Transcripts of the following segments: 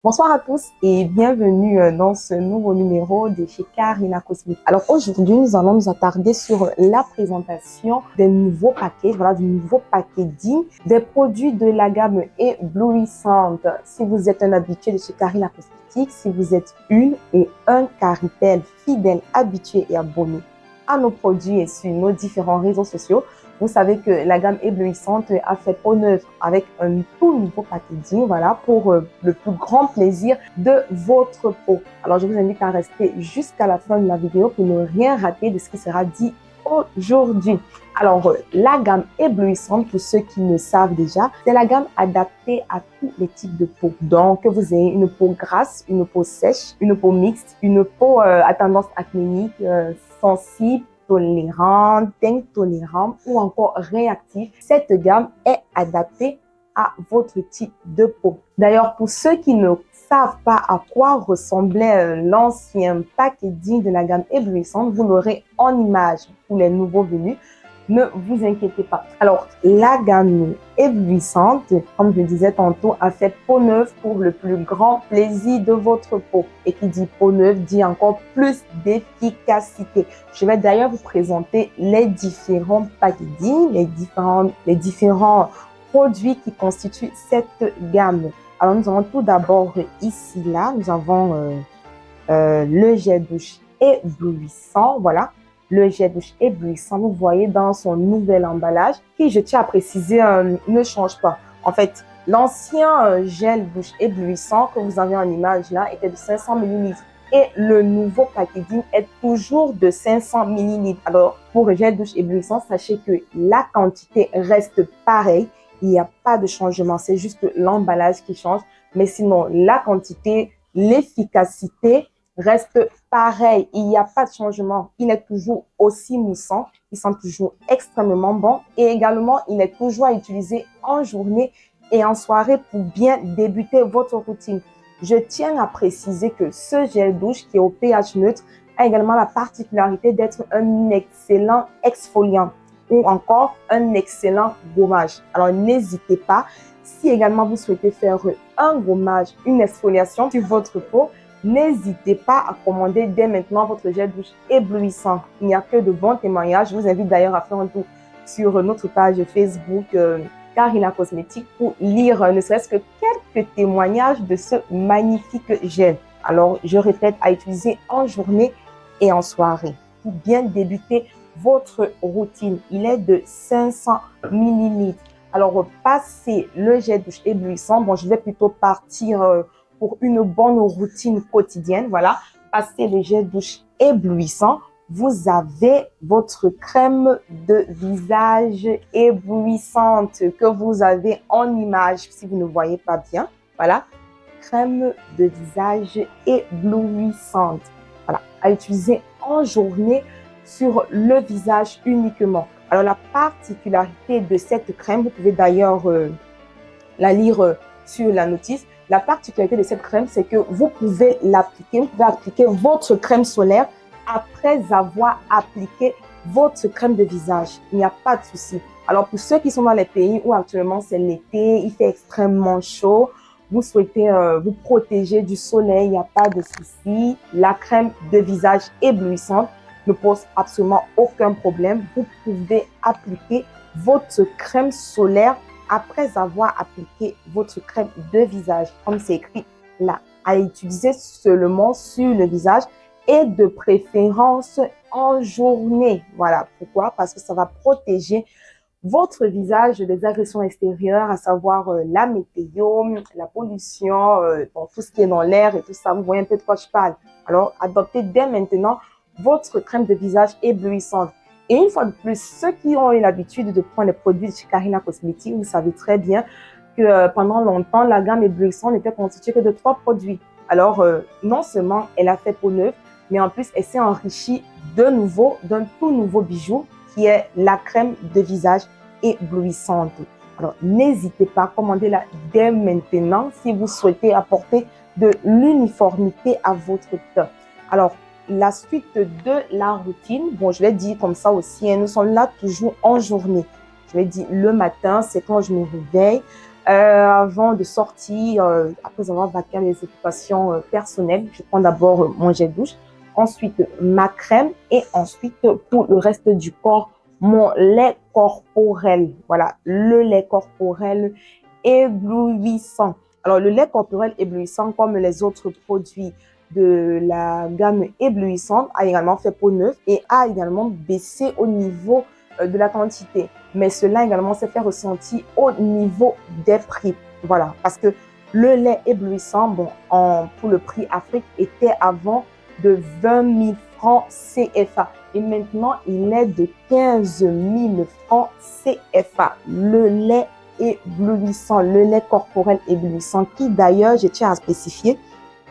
Bonsoir à tous et bienvenue dans ce nouveau numéro de chez Karina Cosmétique. Alors aujourd'hui, nous allons nous attarder sur la présentation des nouveaux paquets, voilà, du nouveau packaging des produits de la gamme éblouissante. Si vous êtes un habitué de chez Karina Cosmétique, si vous êtes une et un Caritel fidèle, habitué et abonné à nos produits et sur nos différents réseaux sociaux, vous savez que la gamme éblouissante a fait peau neuve avec un tout nouveau packaging, voilà, pour le plus grand plaisir de votre peau. Alors, je vous invite à rester jusqu'à la fin de la vidéo pour ne rien rater de ce qui sera dit aujourd'hui. Alors, la gamme éblouissante, pour ceux qui ne savent déjà, c'est la gamme adaptée à tous les types de peau. Donc, que vous ayez une peau grasse, une peau sèche, une peau mixte, une peau à tendance acnéique, sensible, tolérant, intolérant ou encore réactif, cette gamme est adaptée à votre type de peau. D'ailleurs, pour ceux qui ne savent pas à quoi ressemblait l'ancien packaging de la gamme éblouissante, vous l'aurez en image pour les nouveaux venus. Ne vous inquiétez pas. Alors, la gamme éblouissante, comme je le disais tantôt, a fait peau neuve pour le plus grand plaisir de votre peau. Et qui dit peau neuve dit encore plus d'efficacité. Je vais d'ailleurs vous présenter les différents packaging, les différents produits qui constituent cette gamme. Alors, nous avons tout d'abord ici, là, nous avons le gel douche éblouissant, voilà. Le gel douche éblouissant, vous voyez dans son nouvel emballage, qui, je tiens à préciser, ne change pas. En fait, l'ancien gel douche éblouissant que vous avez en image là était de 500 ml. Et le nouveau packaging est toujours de 500 ml. Alors, pour le gel douche éblouissant, sachez que la quantité reste pareille. Il n'y a pas de changement, c'est juste l'emballage qui change. Mais sinon, la quantité, l'efficacité reste pareil. Il n'y a pas de changement. Il est toujours aussi moussant. Il sent toujours extrêmement bon. Et également, il est toujours à utiliser en journée et en soirée pour bien débuter votre routine. Je tiens à préciser que ce gel douche qui est au pH neutre a également la particularité d'être un excellent exfoliant ou encore un excellent gommage. Alors, n'hésitez pas. Si également vous souhaitez faire un gommage, une exfoliation sur votre peau, n'hésitez pas à commander dès maintenant votre gel douche éblouissant. Il n'y a que de bons témoignages. Je vous invite d'ailleurs à faire un tour sur notre page Facebook Karina Cosmétique pour lire ne serait-ce que quelques témoignages de ce magnifique gel. Alors, je répète, à utiliser en journée et en soirée pour bien débuter votre routine. Il est de 500 ml. Alors, passez le gel douche éblouissant. Bon, je vais plutôt partir pour une bonne routine quotidienne. Voilà, passez le gel douche éblouissant. Vous avez votre crème de visage éblouissante que vous avez en image si vous ne voyez pas bien. Voilà, crème de visage éblouissante. Voilà, à utiliser en journée sur le visage uniquement. Alors, la particularité de cette crème, vous pouvez d'ailleurs la lire sur la notice. La particularité de cette crème, c'est que vous pouvez appliquer votre crème solaire après avoir appliqué votre crème de visage. Il n'y a pas de souci. Alors, pour ceux qui sont dans les pays où actuellement c'est l'été, il fait extrêmement chaud, vous souhaitez vous protéger du soleil, il n'y a pas de souci. La crème de visage éblouissante ne pose absolument aucun problème. Vous pouvez appliquer votre crème solaire après avoir appliqué votre crème de visage, comme c'est écrit là, à utiliser seulement sur le visage et de préférence en journée. Voilà, pourquoi? Parce que ça va protéger votre visage des agressions extérieures, à savoir la météo, la pollution, bon, tout ce qui est dans l'air et tout ça. Vous voyez un peu de quoi je parle. Alors, adoptez dès maintenant votre crème de visage éblouissante. Et une fois de plus, ceux qui ont eu l'habitude de prendre les produits de chez Karina Cosmétique, vous savez très bien que pendant longtemps, la gamme éblouissante n'était constituée que de 3 produits. Alors, non seulement elle a fait peau neuve, mais en plus, elle s'est enrichie de nouveau d'un tout nouveau bijou qui est la crème de visage éblouissante. Alors, n'hésitez pas à commander la dès maintenant si vous souhaitez apporter de l'uniformité à votre teint. Alors, la suite de la routine, bon, je l'ai dit comme ça aussi, hein, nous sommes là toujours en journée. Je l'ai dit le matin, c'est quand je me réveille. Avant de sortir, après avoir vaqué à mes occupations personnelles, je prends d'abord mon jet de douche, ensuite ma crème et ensuite pour le reste du corps, mon lait corporel. Voilà, le lait corporel éblouissant. Alors, le lait corporel éblouissant, comme les autres produits de la gamme éblouissante, a également fait peau neuve et a également baissé au niveau de la quantité. Mais cela également s'est fait ressentir au niveau des prix. Voilà, parce que le lait éblouissant, bon, pour le prix Afrique, était avant de 20 000 francs CFA. Et maintenant, il est de 15 000 francs CFA. Le lait éblouissant, le lait corporel éblouissant, qui d'ailleurs, je tiens à spécifier,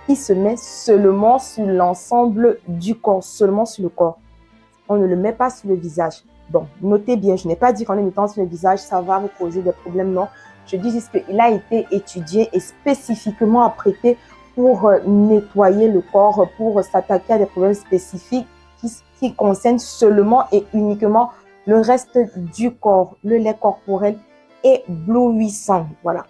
qui se met seulement sur l'ensemble du corps, seulement sur le corps. On ne le met pas sur le visage. Bon, notez bien, je n'ai pas dit qu'en le mettant sur le visage, ça va vous causer des problèmes, non. Je dis juste qu'il a été étudié et spécifiquement apprêté pour nettoyer le corps, pour s'attaquer à des problèmes spécifiques qui concernent seulement et uniquement le reste du corps, le lait corporel éblouissant. Voilà.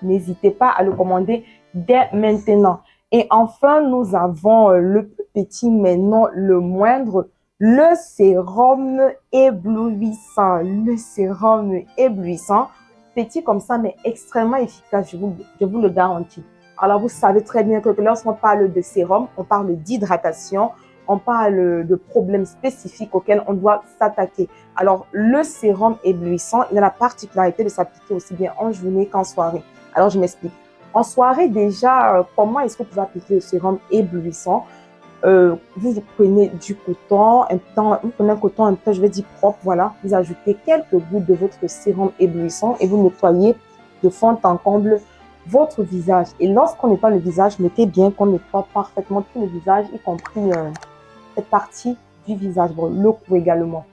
N'hésitez pas à le commander dès maintenant. Et enfin, nous avons le plus petit, mais non le moindre, le sérum éblouissant. Le sérum éblouissant, petit comme ça, mais extrêmement efficace, je vous le garantis. Alors, vous savez très bien que lorsqu'on parle de sérum, on parle d'hydratation, on parle de problèmes spécifiques auxquels on doit s'attaquer. Alors, le sérum éblouissant, il a la particularité de s'appliquer aussi bien en journée qu'en soirée. Alors, je m'explique. En soirée, déjà, comment est-ce que vous pouvez appliquer le sérum éblouissant? Vous prenez du coton, vous prenez un coton un peu, je vais dire propre, voilà. Vous ajoutez quelques gouttes de votre sérum éblouissant et vous nettoyez de fond en comble votre visage. Et lorsqu'on nettoie le visage, notez bien qu'on nettoie parfaitement tout le visage, y compris cette partie du visage, bon, le cou également.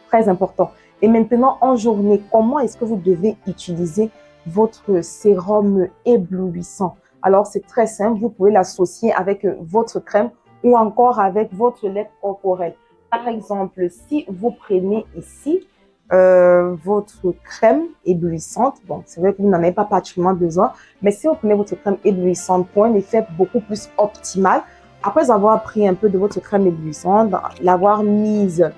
Très important. Et maintenant, en journée, comment est-ce que vous devez utiliser votre sérum éblouissant? Alors, c'est très simple. Vous pouvez l'associer avec votre crème ou encore avec votre lait corporel. Par exemple, si vous prenez ici votre crème éblouissante, bon, c'est vrai que vous n'en avez pas particulièrement besoin, mais si vous prenez votre crème éblouissante pour un effet beaucoup plus optimal, après avoir pris un peu de votre crème éblouissante, l'avoir mise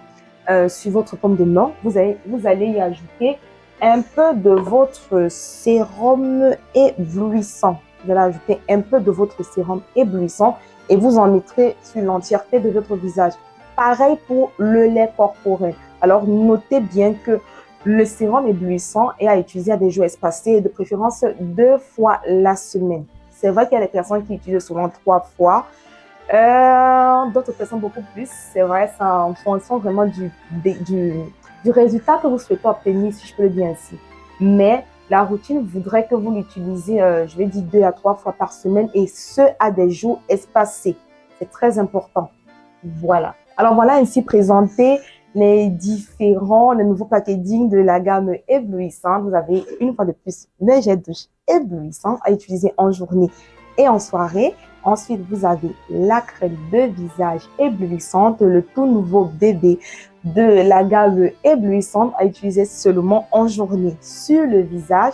sur votre paume de main, vous allez y ajouter un peu de votre sérum éblouissant. Vous allez ajouter un peu de votre sérum éblouissant et vous en mettrez sur l'entièreté de votre visage. Pareil pour le lait corporel. Alors, notez bien que le sérum éblouissant est à utiliser à des jours espacés, de préférence 2 fois la semaine. C'est vrai qu'il y a des personnes qui utilisent souvent 3 fois. D'autres personnes beaucoup plus. C'est vrai, ça en fonction vraiment du résultat que vous souhaitez obtenir, si je peux le dire ainsi. Mais la routine voudrait que vous l'utilisez, je vais dire 2 à 3 fois par semaine et ce, à des jours espacés. C'est très important. Voilà. Alors, voilà ainsi présenté les nouveaux packaging de la gamme éblouissante. Vous avez une fois de plus le jet de douche éblouissant à utiliser en journée et en soirée. Ensuite, vous avez la crème de visage éblouissante, le tout nouveau bébé de la gamme éblouissante à utiliser seulement en journée sur le visage.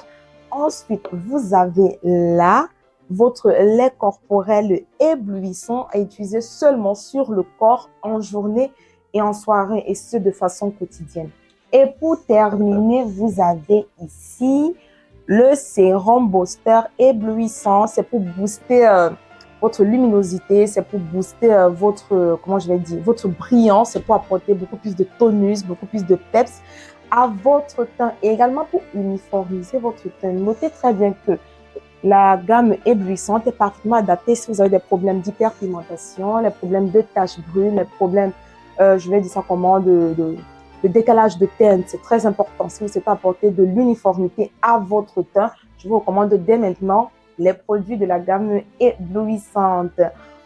Ensuite, vous avez là votre lait corporel éblouissant à utiliser seulement sur le corps en journée et en soirée, et ce de façon quotidienne. Et pour terminer, vous avez ici le sérum booster éblouissant. C'est pour booster votre luminosité, c'est pour booster votre, comment je vais dire, votre brillance, c'est pour apporter beaucoup plus de tonus, beaucoup plus de peps à votre teint et également pour uniformiser votre teint. Notez très bien que la gamme éblouissante est parfaitement adaptée si vous avez des problèmes d'hyperpigmentation, les problèmes de taches brunes, les problèmes, je vais dire ça comment, de décalage de teinte. C'est très important. Si vous souhaitez apporter de l'uniformité à votre teint, je vous recommande dès maintenant les produits de la gamme éblouissante.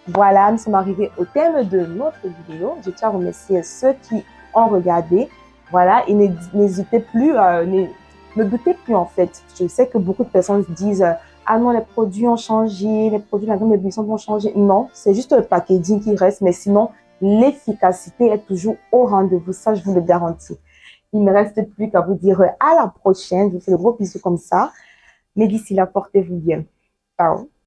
Voilà, nous sommes arrivés au terme de notre vidéo. Je tiens à remercier ceux qui ont regardé. Voilà, et n'hésitez plus, ne doutez plus en fait. Je sais que beaucoup de personnes se disent ah non, les produits ont changé, les produits de la gamme éblouissante ont changé. Non, c'est juste le packaging qui reste, mais sinon, l'efficacité est toujours au rendez-vous. Ça, je vous le garantis. Il ne me reste plus qu'à vous dire à la prochaine. Je vous fais de gros bisous comme ça. Mais d'ici là, portez-vous bien. Ciao.